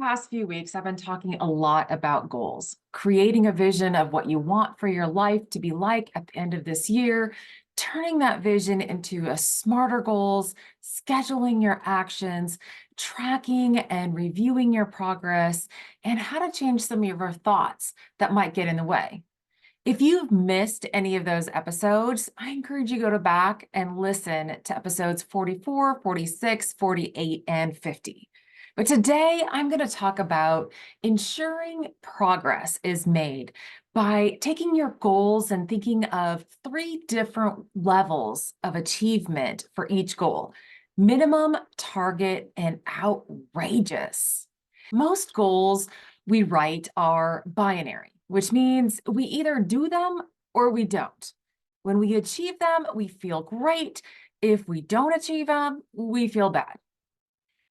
past few weeks, I've been talking a lot about goals, creating a vision of what you want for your life to be like at the end of this year, turning that vision into a smarter goals, scheduling your actions, tracking and reviewing your progress, and how to change some of your thoughts that might get in the way. If you've missed any of those episodes, I encourage you to go back and listen to episodes 44, 46, 48, and 50. But today I'm going to talk about ensuring progress is made by taking your goals and thinking of three different levels of achievement for each goal: minimum, target, and outrageous. Most goals we write are binary, which means we either do them or we don't. When we achieve them, we feel great. If we don't achieve them, we feel bad.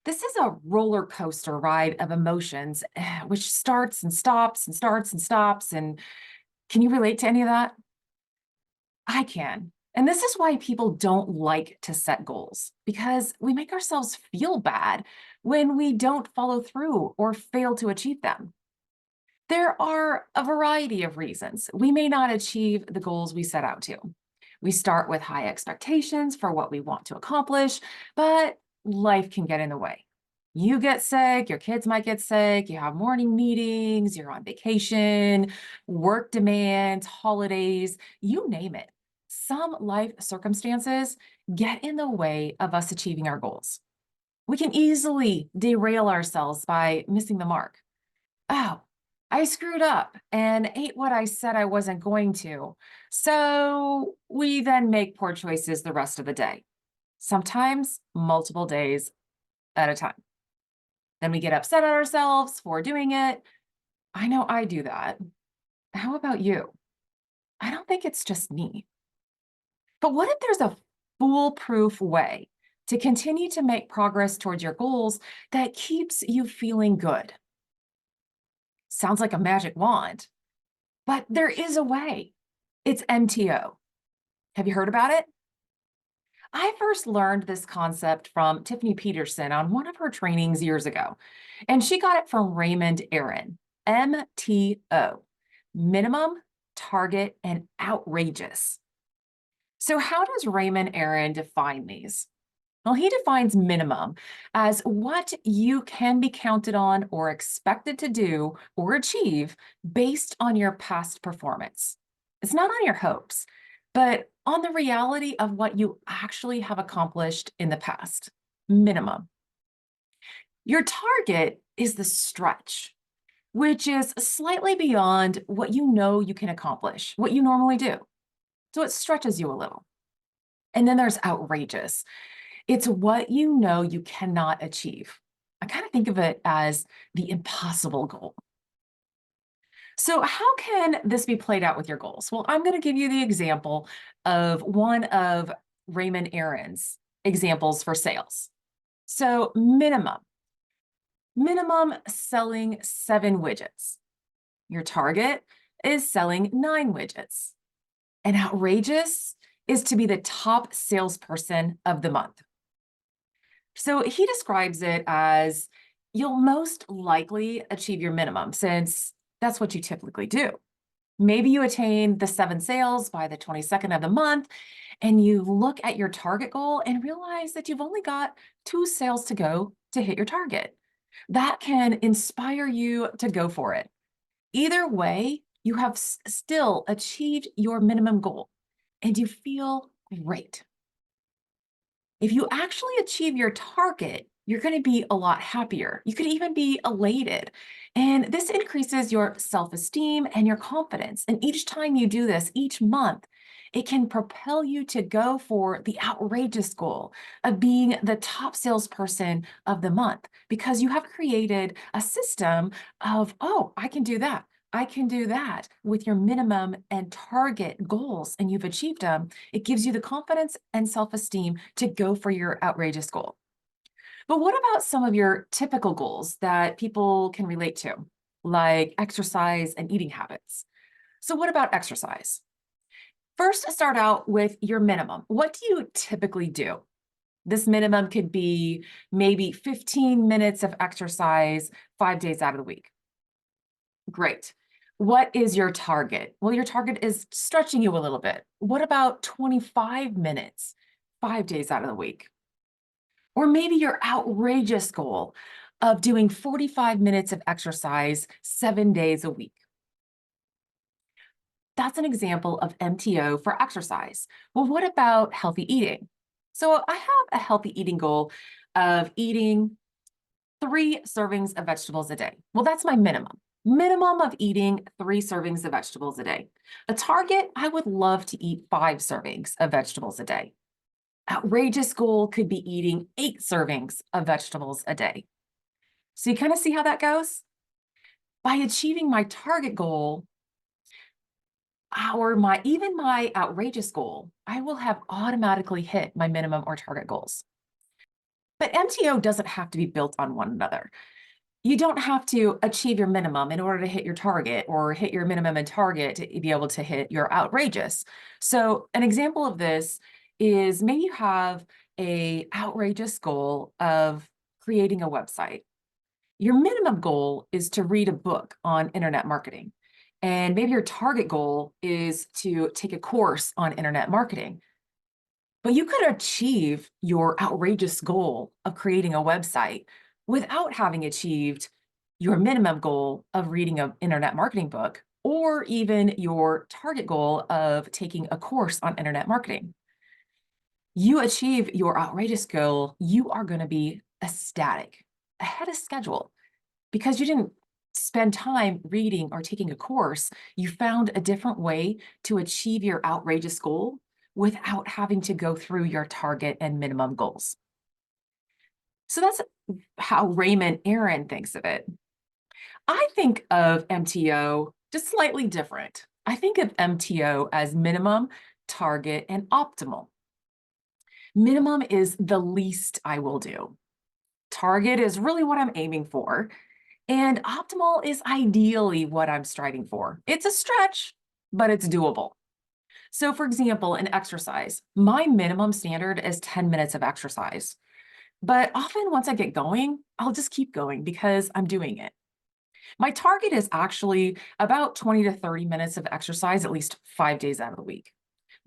This is a roller coaster ride of emotions, which starts and stops and starts and stops. And can you relate to any of that? I can. And this is why people don't like to set goals, because we make ourselves feel bad when we don't follow through or fail to achieve them. There are a variety of reasons we may not achieve the goals we set out to. We start with high expectations for what we want to accomplish, but life can get in the way. You get sick, your kids might get sick, you have morning meetings, you're on vacation, work demands, holidays, you name it. Some life circumstances get in the way of us achieving our goals. We can easily derail ourselves by missing the mark. Oh, I screwed up and ate what I said I wasn't going to. So we then make poor choices the rest of the day, sometimes multiple days at a time. Then we get upset at ourselves for doing it. I know I do that. How about you? I don't think it's just me. But what if there's a foolproof way to continue to make progress towards your goals that keeps you feeling good? Sounds like a magic wand, but there is a way. It's MTO. Have you heard about it? I first learned this concept from Tiffany Peterson on one of her trainings years ago, and she got it from Raymond Aaron. MTO: minimum, target, and outrageous. So how does Raymond Aaron define these? Well, he defines minimum as what you can be counted on or expected to do or achieve based on your past performance. It's not on your hopes, but on the reality of what you actually have accomplished in the past. Minimum. Your target is the stretch, which is slightly beyond what you know you can accomplish, what you normally do. So it stretches you a little. And then there's outrageous. It's what you know you cannot achieve. I kind of think of it as the impossible goal. So how can this be played out with your goals? Well, I'm going to give you the example of one of Raymond Aaron's examples for sales. So minimum selling 7 widgets. Your target is selling 9 widgets. And outrageous is to be the top salesperson of the month. So he describes it as you'll most likely achieve your minimum since that's what you typically do. Maybe you attain the 7 sales by the 22nd of the month, and you look at your target goal and realize that you've only got 2 sales to go to hit your target. That can inspire you to go for it. Either way, you have still achieved your minimum goal and you feel great. If you actually achieve your target, you're going to be a lot happier. You could even be elated. And this increases your self-esteem and your confidence. And each time you do this, each month, it can propel you to go for the outrageous goal of being the top salesperson of the month because you have created a system of, oh, I can do that. I can do that with your minimum and target goals, and you've achieved them. It gives you the confidence and self-esteem to go for your outrageous goal. But what about some of your typical goals that people can relate to, like exercise and eating habits? So what about exercise? First, start out with your minimum. What do you typically do? This minimum could be maybe 15 minutes of exercise 5 days out of the week. Great. What is your target? Well, your target is stretching you a little bit. What about 25 minutes, 5 days out of the week? Or maybe your outrageous goal of doing 45 minutes of exercise 7 days a week. That's an example of MTO for exercise. Well, what about healthy eating? So I have a healthy eating goal of eating 3 servings of vegetables a day. Well, that's my minimum of eating 3 servings of vegetables a day. A target, I would love to eat 5 servings of vegetables a day. Outrageous goal could be eating 8 servings of vegetables a day. So you kind of see how that goes? By achieving my target goal, or even my outrageous goal, I will have automatically hit my minimum or target goals. But MTO doesn't have to be built on one another. You don't have to achieve your minimum in order to hit your target, or hit your minimum and target to be able to hit your outrageous. So an example of this is maybe you have a outrageous goal of creating a website. Your minimum goal is to read a book on internet marketing. And maybe your target goal is to take a course on internet marketing. But you could achieve your outrageous goal of creating a website without having achieved your minimum goal of reading an internet marketing book, or even your target goal of taking a course on internet marketing. You achieve your outrageous goal, you are going to be ecstatic, ahead of schedule, because you didn't spend time reading or taking a course. You found a different way to achieve your outrageous goal without having to go through your target and minimum goals. So that's how Raymond Aaron thinks of it. I think of MTO just slightly different. I think of MTO as minimum, target, and optimal. Minimum is the least I will do. Target is really what I'm aiming for. And optimal is ideally what I'm striving for. It's a stretch, but it's doable. So for example, in exercise, my minimum standard is 10 minutes of exercise. But often once I get going, I'll just keep going because I'm doing it. My target is actually about 20 to 30 minutes of exercise, at least 5 days out of the week.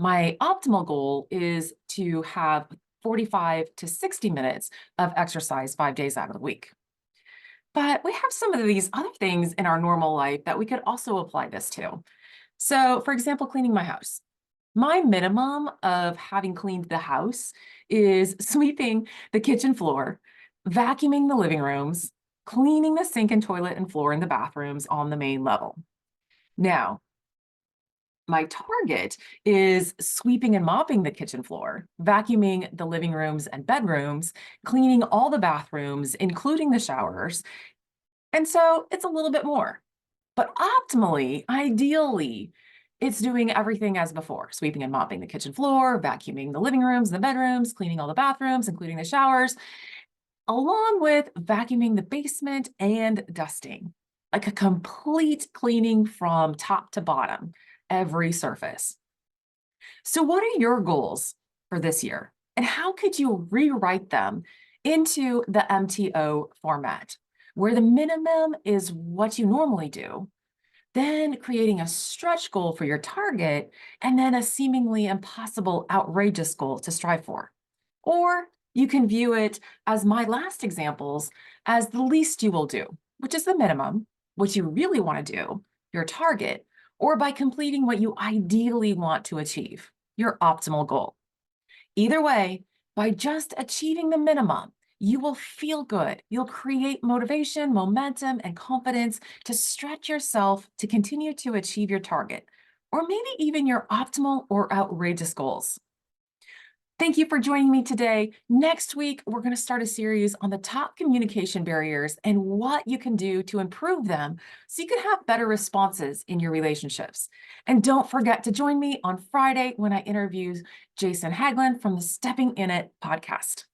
My optimal goal is to have 45 to 60 minutes of exercise 5 days out of the week. But we have some of these other things in our normal life that we could also apply this to. So for example, cleaning my house. My minimum of having cleaned the house is sweeping the kitchen floor, vacuuming the living rooms, cleaning the sink and toilet and floor in the bathrooms on the main level. Now, my target is sweeping and mopping the kitchen floor, vacuuming the living rooms and bedrooms, cleaning all the bathrooms, including the showers. And so it's a little bit more. But optimally, ideally, it's doing everything as before: sweeping and mopping the kitchen floor, vacuuming the living rooms and the bedrooms, cleaning all the bathrooms, including the showers, along with vacuuming the basement and dusting, like a complete cleaning from top to bottom, every surface. So what are your goals for this year? And how could you rewrite them into the MTO format, where the minimum is what you normally do, then creating a stretch goal for your target, and then a seemingly impossible, outrageous goal to strive for? Or you can view it as my last examples as the least you will do, which is the minimum, what you really want to do, your target, or by completing what you ideally want to achieve, your optimal goal. Either way, by just achieving the minimum, you will feel good. You'll create motivation, momentum, and confidence to stretch yourself to continue to achieve your target, or maybe even your optimal or outrageous goals. Thank you for joining me today. Next week, we're going to start a series on the top communication barriers and what you can do to improve them so you can have better responses in your relationships. And don't forget to join me on Friday when I interview Jason Haglund from the Stepping In It podcast.